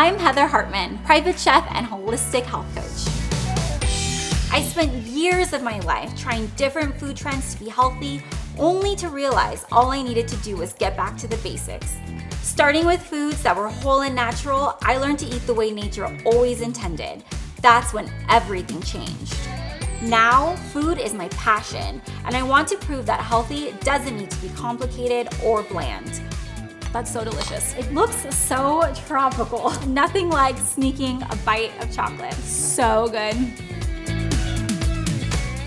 I'm Heather Hartman, private chef and holistic health coach. I spent years of my life trying different food trends to be healthy, only to realize all I needed to do was get back to the basics. Starting with foods that were whole and natural, I learned to eat the way nature always intended. That's when everything changed. Now, food is my passion, and I want to prove that healthy doesn't need to be complicated or bland. That's so delicious. It looks so tropical. Nothing like sneaking a bite of chocolate. So good.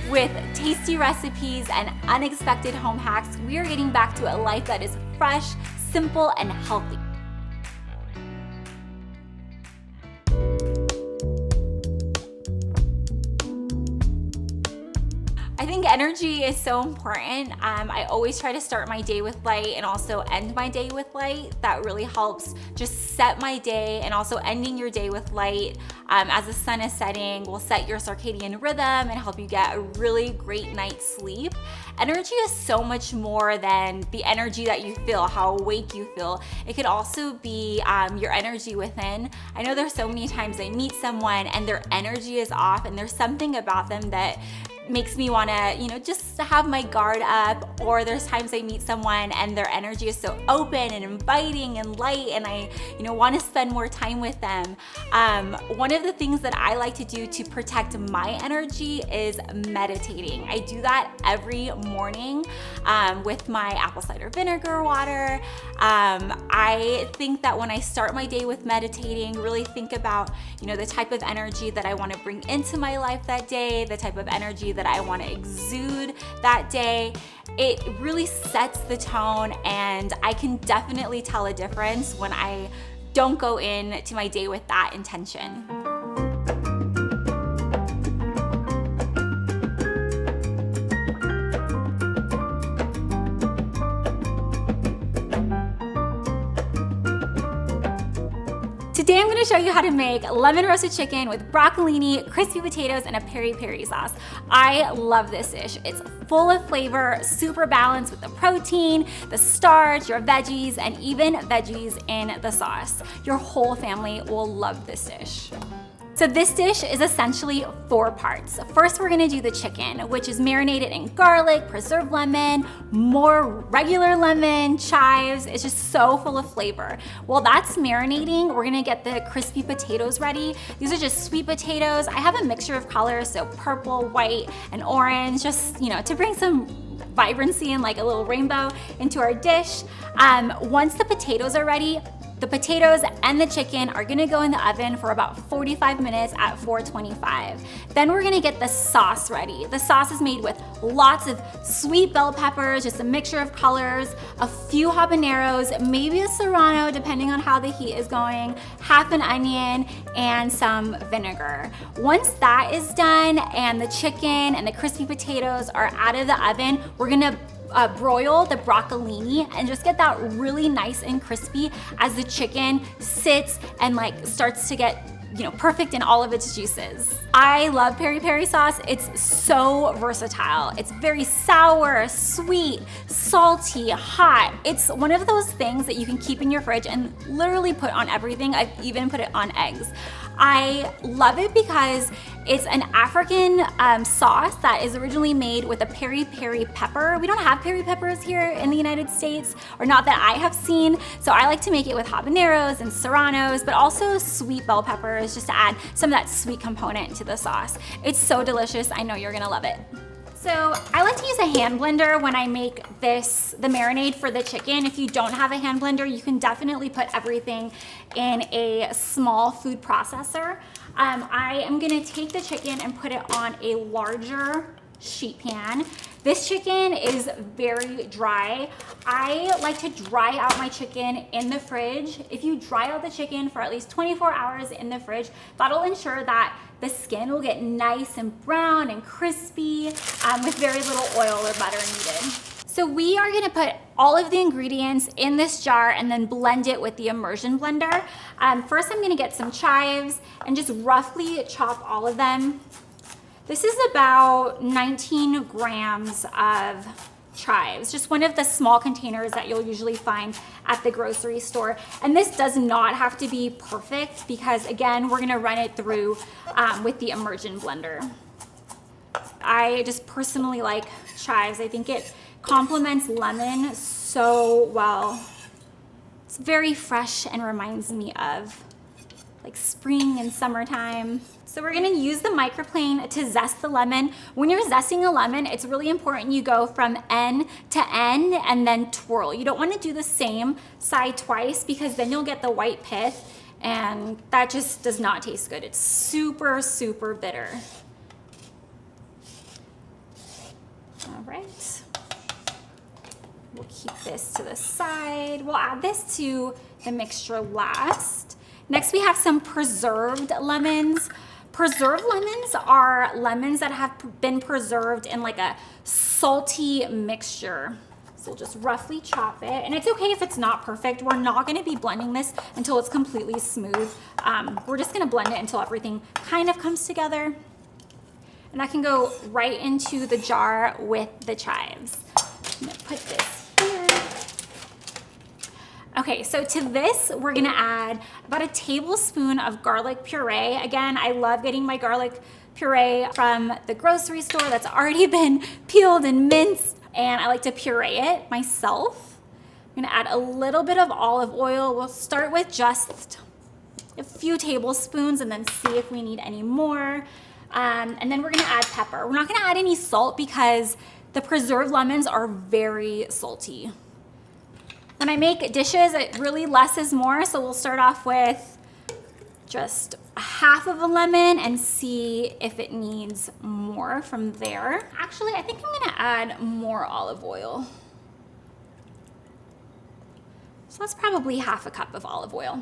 With tasty recipes and unexpected home hacks, we are getting back to a life that is fresh, simple, and healthy. I think energy is so important. I always try to start my day with light and also end my day with light. That really helps just set my day, and also ending your day with light as the sun is setting will set your circadian rhythm and help you get a really great night's sleep. Energy is so much more than the energy that you feel, how awake you feel. It could also be your energy within. I know there's so many times I meet someone and their energy is off, and there's something about them that makes me want to, just have my guard up. Or there's times I meet someone and their energy is so open and inviting and light, and I, want to spend more time with them. One of the things that I like to do to protect my energy is meditating. I do that every morning with my apple cider vinegar water. I think that when I start my day with meditating, really think about, the type of energy that I want to bring into my life that day, the type of energy that I want to exude that day. It really sets the tone, and I can definitely tell a difference when I don't go into my day with that intention. Today I'm going to show you how to make lemon roasted chicken with broccolini, crispy potatoes, and a peri peri sauce. I love this dish. It's full of flavor, super balanced with the protein, the starch, your veggies, and even veggies in the sauce. Your whole family will love this dish. So this dish is essentially 4 parts. First, we're gonna do the chicken, which is marinated in garlic, preserved lemon, more regular lemon, chives. It's just so full of flavor. While that's marinating, we're gonna get the crispy potatoes ready. These are just sweet potatoes. I have a mixture of colors, so purple, white, and orange, just to bring some vibrancy and like a little rainbow into our dish. Once the potatoes are ready, the potatoes and the chicken are gonna go in the oven for about 45 minutes at 425. Then we're gonna get the sauce ready. The sauce is made with lots of sweet bell peppers, just a mixture of colors, a few habaneros, maybe a serrano depending on how the heat is going, half an onion, and some vinegar. Once that is done and the chicken and the crispy potatoes are out of the oven, we're gonna broil the broccolini and just get that really nice and crispy as the chicken sits and starts to get perfect in all of its juices. I love peri peri sauce. It's so versatile. It's very sour, sweet, salty, hot. It's one of those things that you can keep in your fridge and literally put on everything. I've even put it on eggs. I love it because it's an African sauce that is originally made with a peri peri pepper. We don't have peri peppers here in the United States, or not that I have seen. So I like to make it with habaneros and serranos, but also sweet bell peppers, just to add some of that sweet component to the sauce. It's so delicious. I know you're gonna love it. So I like to use a hand blender when I make the marinade for the chicken. If you don't have a hand blender, you can definitely put everything in a small food processor. I am gonna take the chicken and put it on a larger sheet pan. This chicken is very dry. I like to dry out my chicken in the fridge. If you dry out the chicken for at least 24 hours in the fridge, that'll ensure that the skin will get nice and brown and crispy with very little oil or butter needed. So we are gonna put all of the ingredients in this jar and then blend it with the immersion blender. First, I'm gonna get some chives and just roughly chop all of them. This is about 19 grams of chives, just one of the small containers that you'll usually find at the grocery store. And this does not have to be perfect because again, we're gonna run it through with the immersion blender. I just personally like chives. I think it complements lemon so well. It's very fresh and reminds me of like spring and summertime. So we're gonna use the microplane to zest the lemon. When you're zesting a lemon, it's really important you go from end to end and then twirl. You don't wanna do the same side twice because then you'll get the white pith and that just does not taste good. It's super, super bitter. All right. We'll keep this to the side. We'll add this to the mixture last. Next, we have some preserved lemons. Preserved lemons are lemons that have been preserved in like a salty mixture. So we'll just roughly chop it. And it's okay if it's not perfect. We're not gonna be blending this until it's completely smooth. We're just gonna blend it until everything kind of comes together. And that can go right into the jar with the chives. I'm gonna put this here. Okay, so to this, we're gonna add about a tablespoon of garlic puree. Again, I love getting my garlic puree from the grocery store that's already been peeled and minced, and I like to puree it myself. I'm gonna add a little bit of olive oil. We'll start with just a few tablespoons and then see if we need any more. And then we're gonna add pepper. We're not gonna add any salt because the preserved lemons are very salty. When I make dishes, it really less is more. So we'll start off with just half of a lemon and see if it needs more from there. Actually, I think I'm gonna add more olive oil. So that's probably half a cup of olive oil.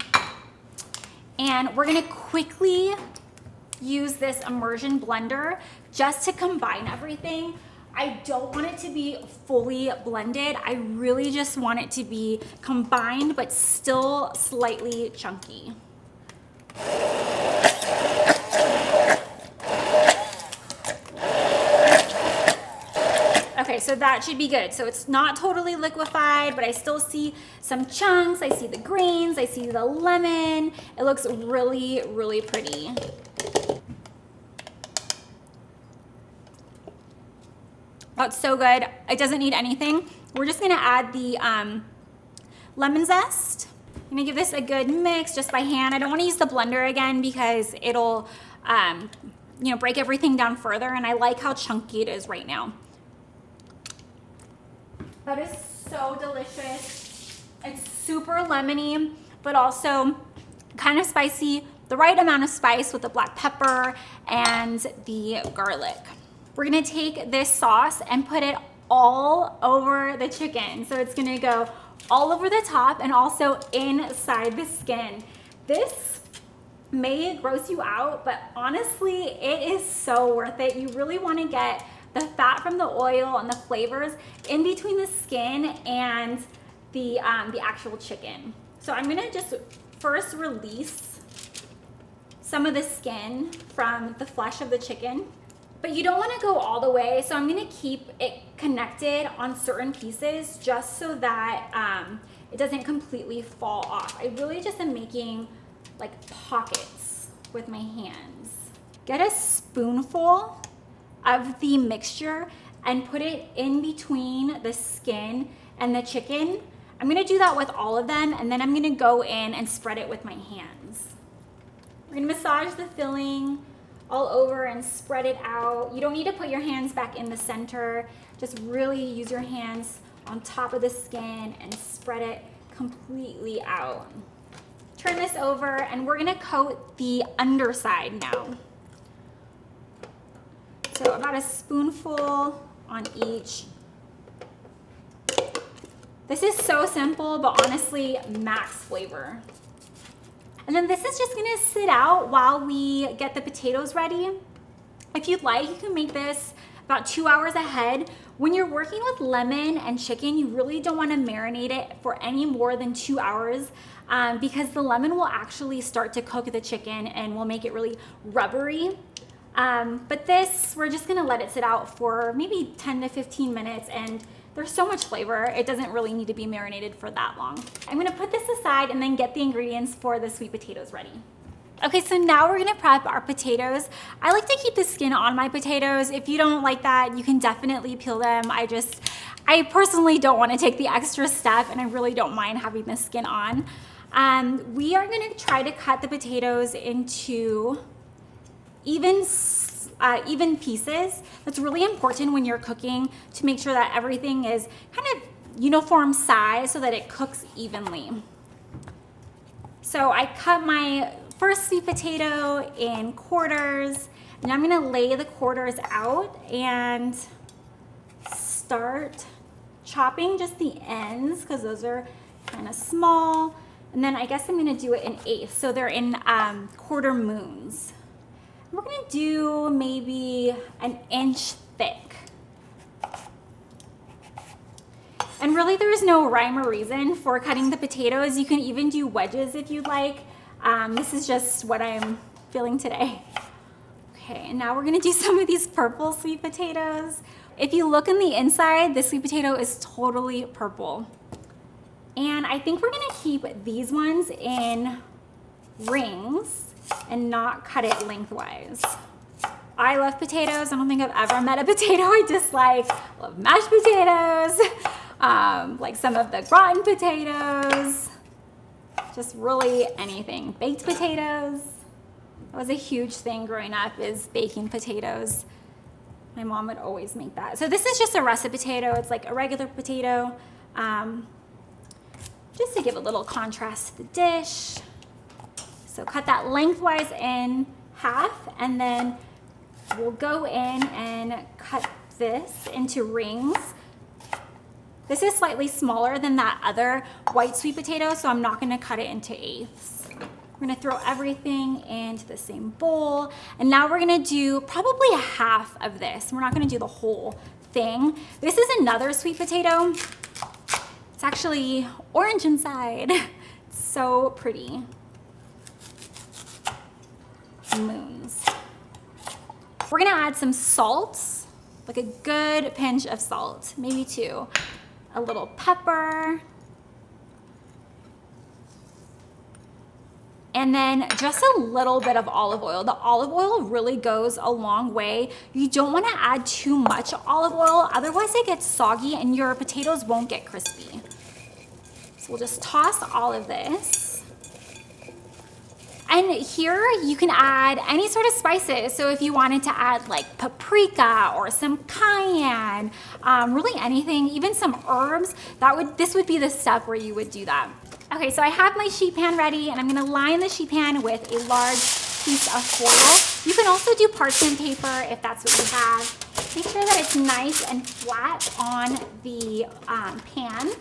And we're gonna quickly use this immersion blender just to combine everything. I don't want it to be fully blended. I really just want it to be combined, but still slightly chunky. Okay, so that should be good. So it's not totally liquefied, but I still see some chunks. I see the grains, I see the lemon. It looks really, really pretty. That's so good. It doesn't need anything. We're just gonna add the lemon zest. I'm gonna give this a good mix just by hand. I don't wanna use the blender again because it'll break everything down further, and I like how chunky it is right now. That is so delicious. It's super lemony, but also kind of spicy, the right amount of spice with the black pepper and the garlic. We're gonna take this sauce and put it all over the chicken. So it's gonna go all over the top and also inside the skin. This may gross you out, but honestly, it is so worth it. You really wanna get the fat from the oil and the flavors in between the skin and the actual chicken. So I'm gonna just first release some of the skin from the flesh of the chicken. But you don't want to go all the way, so I'm going to keep it connected on certain pieces just so that it doesn't completely fall off. I really just am making like pockets with my hands. Get a spoonful of the mixture and put it in between the skin and the chicken. I'm going to do that with all of them, and then I'm going to go in and spread it with my hands. We're going to massage the filling all over and spread it out. You don't need to put your hands back in the center. Just really use your hands on top of the skin and spread it completely out. Turn this over and we're gonna coat the underside now. So about a spoonful on each. This is so simple, but honestly, max flavor. And then this is just gonna sit out while we get the potatoes ready. If you'd like, you can make this about 2 hours ahead. When you're working with lemon and chicken, you really don't wanna marinate it for any more than 2 hours because the lemon will actually start to cook the chicken and will make it really rubbery. But this, we're just gonna let it sit out for maybe 10 to 15 minutes, and There's so much flavor, it doesn't really need to be marinated for that long. I'm gonna put this aside and then get the ingredients for the sweet potatoes ready. Okay, so now we're gonna prep our potatoes. I like to keep the skin on my potatoes. If you don't like that, you can definitely peel them. I personally don't wanna take the extra step, and I really don't mind having the skin on. We are gonna try to cut the potatoes into even pieces. That's really important when you're cooking, to make sure that everything is kind of uniform size so that it cooks evenly. So I cut my first sweet potato in quarters, and I'm gonna lay the quarters out and start chopping just the ends, because those are kind of small. And then I guess I'm gonna do it in eighths, so they're in quarter moons. We're gonna do maybe an inch thick. And really there's no rhyme or reason for cutting the potatoes. You can even do wedges if you'd like. This is just what I'm feeling today. Okay, and now we're gonna do some of these purple sweet potatoes. If you look in the inside, the sweet potato is totally purple. And I think we're gonna keep these ones in rings and not cut it lengthwise. I love potatoes. I don't think I've ever met a potato I dislike. I love mashed potatoes, like some of the gratin potatoes, just really anything. Baked potatoes. That was a huge thing growing up, is baking potatoes. My mom would always make that. So this is just a russet potato. It's like a regular potato, just to give a little contrast to the dish. So cut that lengthwise in half, and then we'll go in and cut this into rings. This is slightly smaller than that other white sweet potato, so I'm not gonna cut it into eighths. We're gonna throw everything into the same bowl, and now we're gonna do probably a half of this. We're not gonna do the whole thing. This is another sweet potato. It's actually orange inside. It's so pretty. Moons. We're gonna add some salt, like a good pinch of salt, maybe 2. A little pepper. And then just a little bit of olive oil. The olive oil really goes a long way. You don't wanna add too much olive oil, otherwise it gets soggy and your potatoes won't get crispy. So we'll just toss all of this. And here you can add any sort of spices. So if you wanted to add like paprika or some cayenne, really anything, even some herbs, this would be the step where you would do that. Okay, so I have my sheet pan ready, and I'm gonna line the sheet pan with a large piece of foil. You can also do parchment paper if that's what you have. Make sure that it's nice and flat on the pan.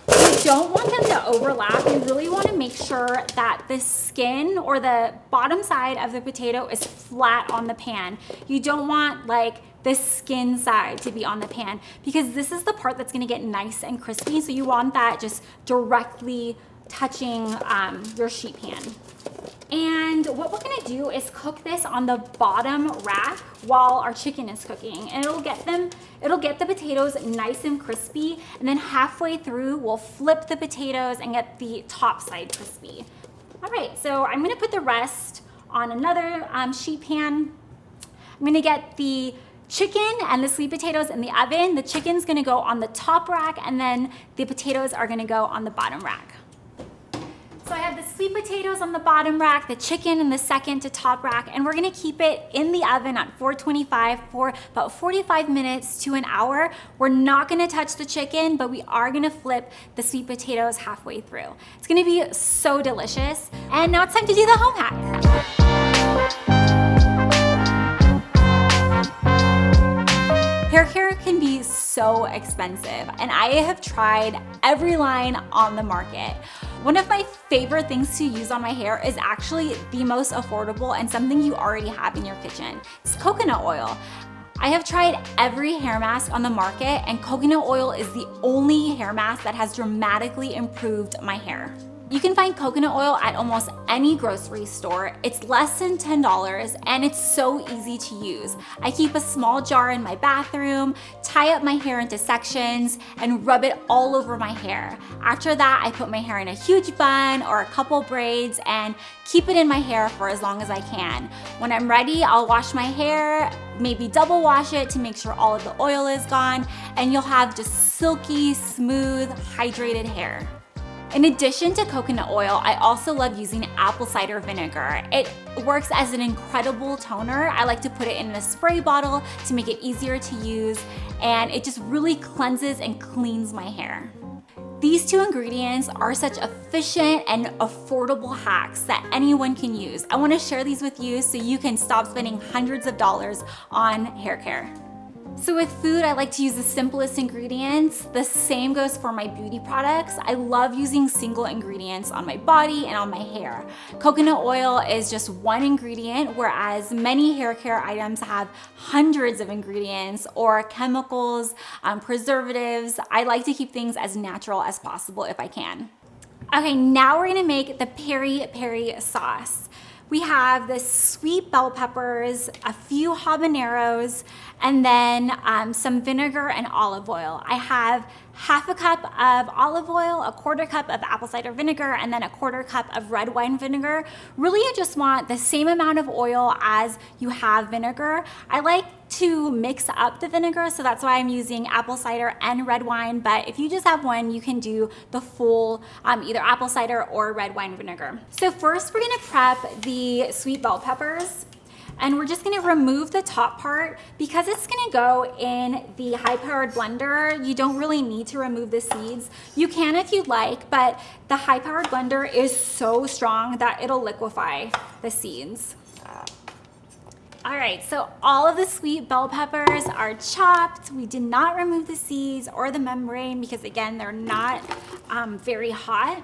You don't want them to overlap. You really want to make sure that the skin or the bottom side of the potato is flat on the pan. You don't want like the skin side to be on the pan, because this is the part that's going to get nice and crispy. So you want that just directly touching your sheet pan. And what we're gonna do is cook this on the bottom rack while our chicken is cooking. And it'll get the potatoes nice and crispy. And then halfway through, we'll flip the potatoes and get the top side crispy. All right, so I'm gonna put the rest on another sheet pan. I'm gonna get the chicken and the sweet potatoes in the oven. The chicken's gonna go on the top rack, and then the potatoes are gonna go on the bottom rack. So I have the sweet potatoes on the bottom rack, the chicken in the second to top rack, and we're gonna keep it in the oven at 425 for about 45 minutes to an hour. We're not gonna touch the chicken, but we are gonna flip the sweet potatoes halfway through. It's gonna be so delicious. And now it's time to do the home hack. Hair care can be so expensive, and I have tried every line on the market. One of my favorite things to use on my hair is actually the most affordable and something you already have in your kitchen. It's coconut oil. I have tried every hair mask on the market, and coconut oil is the only hair mask that has dramatically improved my hair. You can find coconut oil at almost any grocery store. It's less than $10 and it's so easy to use. I keep a small jar in my bathroom, tie up my hair into sections, and rub it all over my hair. After that, I put my hair in a huge bun or a couple braids and keep it in my hair for as long as I can. When I'm ready, I'll wash my hair, maybe double wash it to make sure all of the oil is gone, and you'll have just silky, smooth, hydrated hair. In addition to coconut oil, I also love using apple cider vinegar. It works as an incredible toner. I like to put it in a spray bottle to make it easier to use, and it just really cleanses and cleans my hair. These two ingredients are such efficient and affordable hacks that anyone can use. I want to share these with you so you can stop spending hundreds of dollars on hair care. So with food, I like to use the simplest ingredients. The same goes for my beauty products. I love using single ingredients on my body and on my hair. Coconut oil is just one ingredient, whereas many hair care items have hundreds of ingredients or chemicals, preservatives. I like to keep things as natural as possible if I can. Okay, now we're gonna make the peri peri sauce. We have the sweet bell peppers, a few habaneros, and then some vinegar and olive oil. I have half a cup of olive oil, a quarter cup of apple cider vinegar, and then a quarter cup of red wine vinegar. Really, you just want the same amount of oil as you have vinegar. I like to mix up the vinegar, so that's why I'm using apple cider and red wine, but if you just have one, you can do the full either apple cider or red wine vinegar. So first we're gonna prep the sweet bell peppers, and we're just gonna remove the top part. Because it's gonna go in the high-powered blender, you don't really need to remove the seeds. You can if you'd like, but the high-powered blender is so strong that it'll liquefy the seeds. All right, so all of the sweet bell peppers are chopped. We did not remove the seeds or the membrane because again, they're not very hot.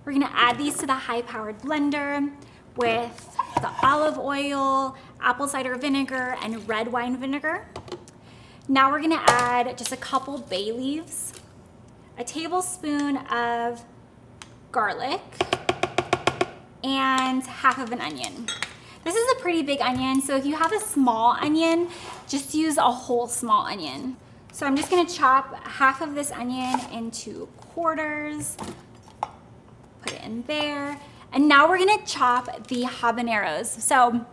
We're gonna add these to the high-powered blender with the olive oil, apple cider vinegar, and red wine vinegar. Now we're gonna add just a couple bay leaves, a tablespoon of garlic, and half of an onion. This is a pretty big onion, so if you have a small onion, just use a whole small onion. So I'm just gonna chop half of this onion into quarters, put it in there, and now we're gonna chop the habaneros. So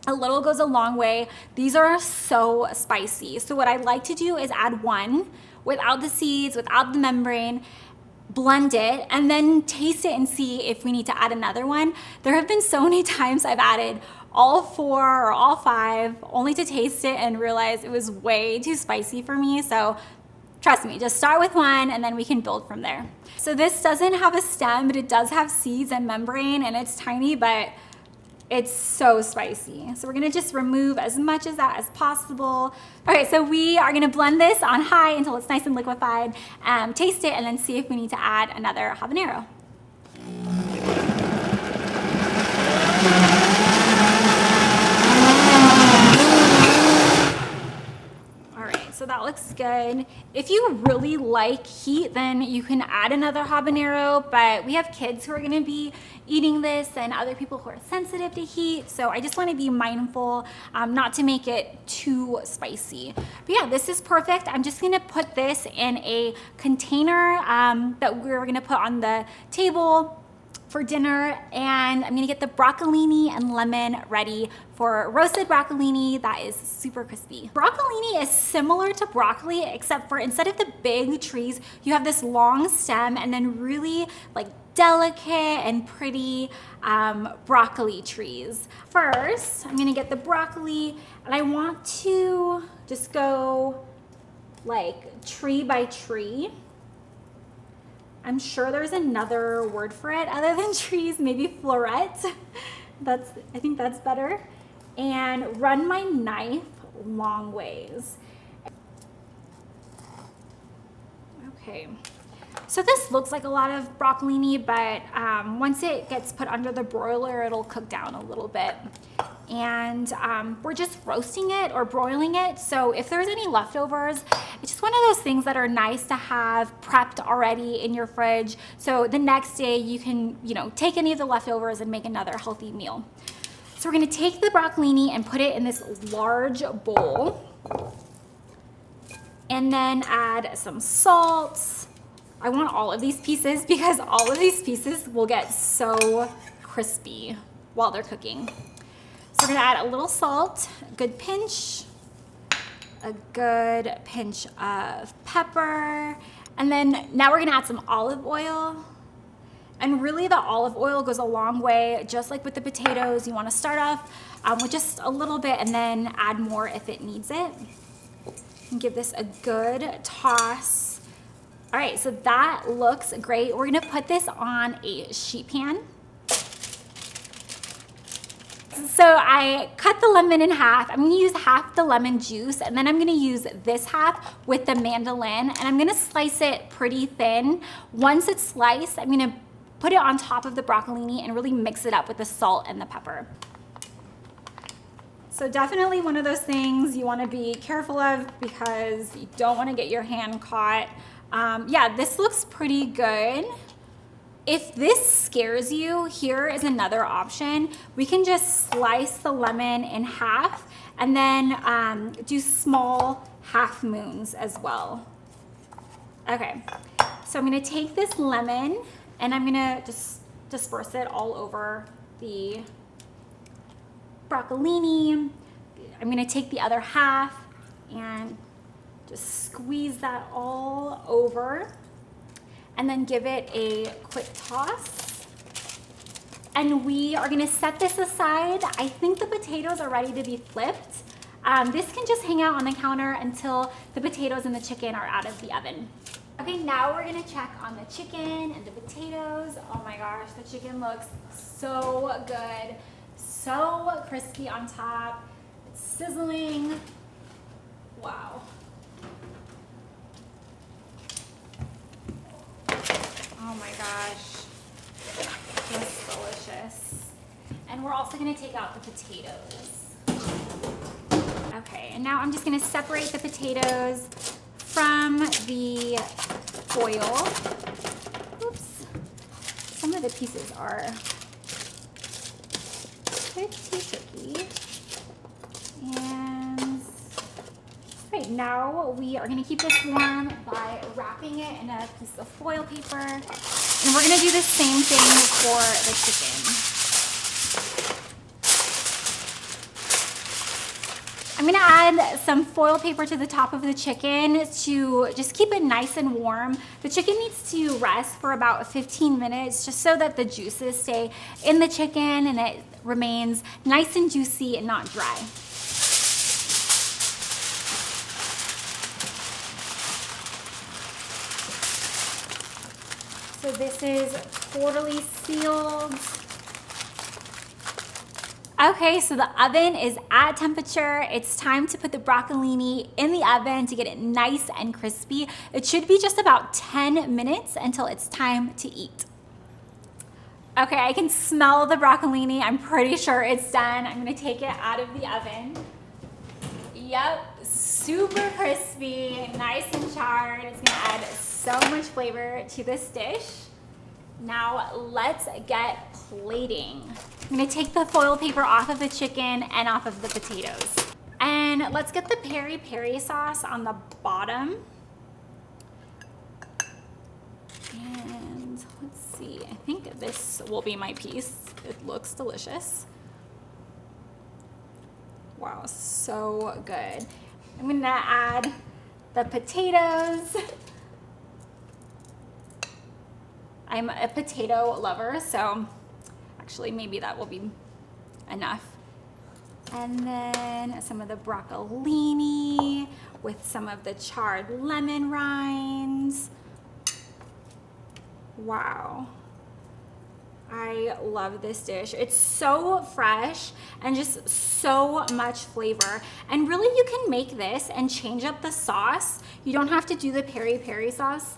a little goes a long way. These are so spicy. So what I like to do is add one without the seeds, without the membrane, blend it, and then taste it and see if we need to add another one. There have been so many times I've added all 4 or all 5 only to taste it and realize it was way too spicy for me. So trust me, just start with one and then we can build from there. So this doesn't have a stem, but it does have seeds and membrane, and it's tiny, but it's so spicy. So we're gonna just remove as much of that as possible. All right, so we are gonna blend this on high until it's nice and liquefied, taste it, and then see if we need to add another habanero. So that looks good. If you really like heat, then you can add another habanero, but we have kids who are gonna be eating this and other people who are sensitive to heat. So I just wanna be mindful not to make it too spicy. But yeah, this is perfect. I'm just gonna put this in a container that we're gonna put on the table for dinner, and I'm gonna get the broccolini and lemon ready for roasted broccolini that is super crispy. Broccolini is similar to broccoli, except for instead of the big trees, you have this long stem and then really like delicate and pretty broccoli trees. First, I'm gonna get the broccoli, and I want to just go like tree by tree. I'm sure there's another word for it other than trees, maybe florets. I think that's better. And run my knife long ways. Okay, so this looks like a lot of broccolini, but once it gets put under the broiler, it'll cook down a little bit. And we're just roasting it or broiling it. So if there's any leftovers, It's just one of those things that are nice to have prepped already in your fridge. So the next day you can, take any of the leftovers and make another healthy meal. So we're gonna take the broccolini and put it in this large bowl. And then add some salt. I want all of these pieces because all of these pieces will get so crispy while they're cooking. So we're gonna add a little salt, a good pinch of pepper, and then now we're gonna add some olive oil. And really the olive oil goes a long way, just like with the potatoes. You wanna start off with just a little bit and then add more if it needs it. And give this a good toss. All right, so that looks great. We're gonna put this on a sheet pan. So I cut the lemon in half. I'm gonna use half the lemon juice, and then I'm gonna use this half with the mandolin, and I'm gonna slice it pretty thin. Once it's sliced, I'm gonna put it on top of the broccolini and really mix it up with the salt and the pepper. So definitely one of those things you wanna be careful of because you don't wanna get your hand caught. Yeah, this looks pretty good. If this scares you, here is another option. We can just slice the lemon in half and then do small half moons as well. Okay, so I'm gonna take this lemon and I'm gonna just disperse it all over the broccolini. I'm gonna take the other half and just squeeze that all over and then give it a quick toss. And we are gonna set this aside. I think the potatoes are ready to be flipped. This can just hang out on the counter until the potatoes and the chicken are out of the oven. Okay, now we're gonna check on the chicken and the potatoes. Oh my gosh, the chicken looks so good. So crispy on top. It's sizzling. Wow. Oh my gosh, that's delicious. And we're also gonna take out the potatoes. Okay, and now I'm just gonna separate the potatoes from the foil. Oops, some of the pieces are pretty tricky. And right now we are gonna keep this warm by wrapping it in a piece of foil paper. And we're gonna do the same thing for the chicken. I'm gonna add some foil paper to the top of the chicken to just keep it nice and warm. The chicken needs to rest for about 15 minutes just so that the juices stay in the chicken and it remains nice and juicy and not dry. So this is quarterly sealed. Okay, so the oven is at temperature. It's time to put the broccolini in the oven to get it nice and crispy. It should be just about 10 minutes until it's time to eat. Okay, I can smell the broccolini. I'm pretty sure it's done. I'm gonna take it out of the oven. Yep, super crispy, nice and charred. It's gonna add so much flavor to this dish. Now let's get plating. I'm gonna take the foil paper off of the chicken and off of the potatoes. And let's get the peri peri sauce on the bottom. And let's see, I think this will be my piece. It looks delicious. Wow, so good. I'm gonna add the potatoes. I'm a potato lover, so actually maybe that will be enough. And then some of the broccolini with some of the charred lemon rinds. Wow. I love this dish. It's so fresh and just so much flavor. And really you can make this and change up the sauce. You don't have to do the peri peri sauce.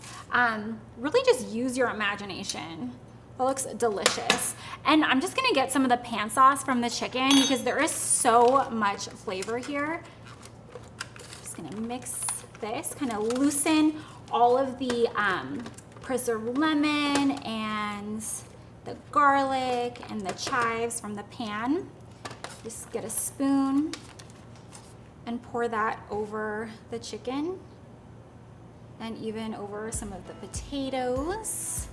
Really just use your imagination. It looks delicious. And I'm just gonna get some of the pan sauce from the chicken because there is so much flavor here. Just gonna mix this, kind of loosen all of the preserved lemon and the garlic and the chives from the pan. Just get a spoon and pour that over the chicken and even over some of the potatoes.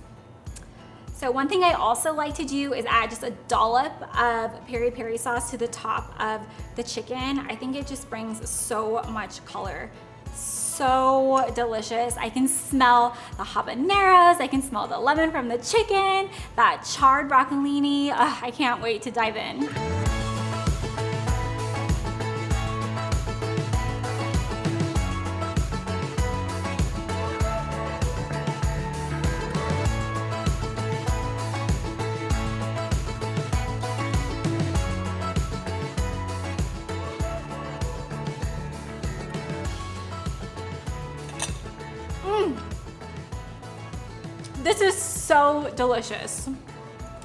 So one thing I also like to do is add just a dollop of peri peri sauce to the top of the chicken. I think it just brings so much color. So delicious. I can smell the habaneros, I can smell the lemon from the chicken, that charred broccolini. Ugh, I can't wait to dive in. This is so delicious.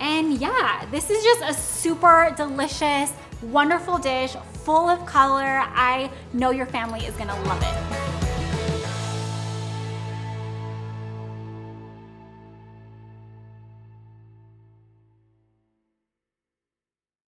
And yeah, this is just a super delicious, wonderful dish, full of color. I know your family is gonna love it.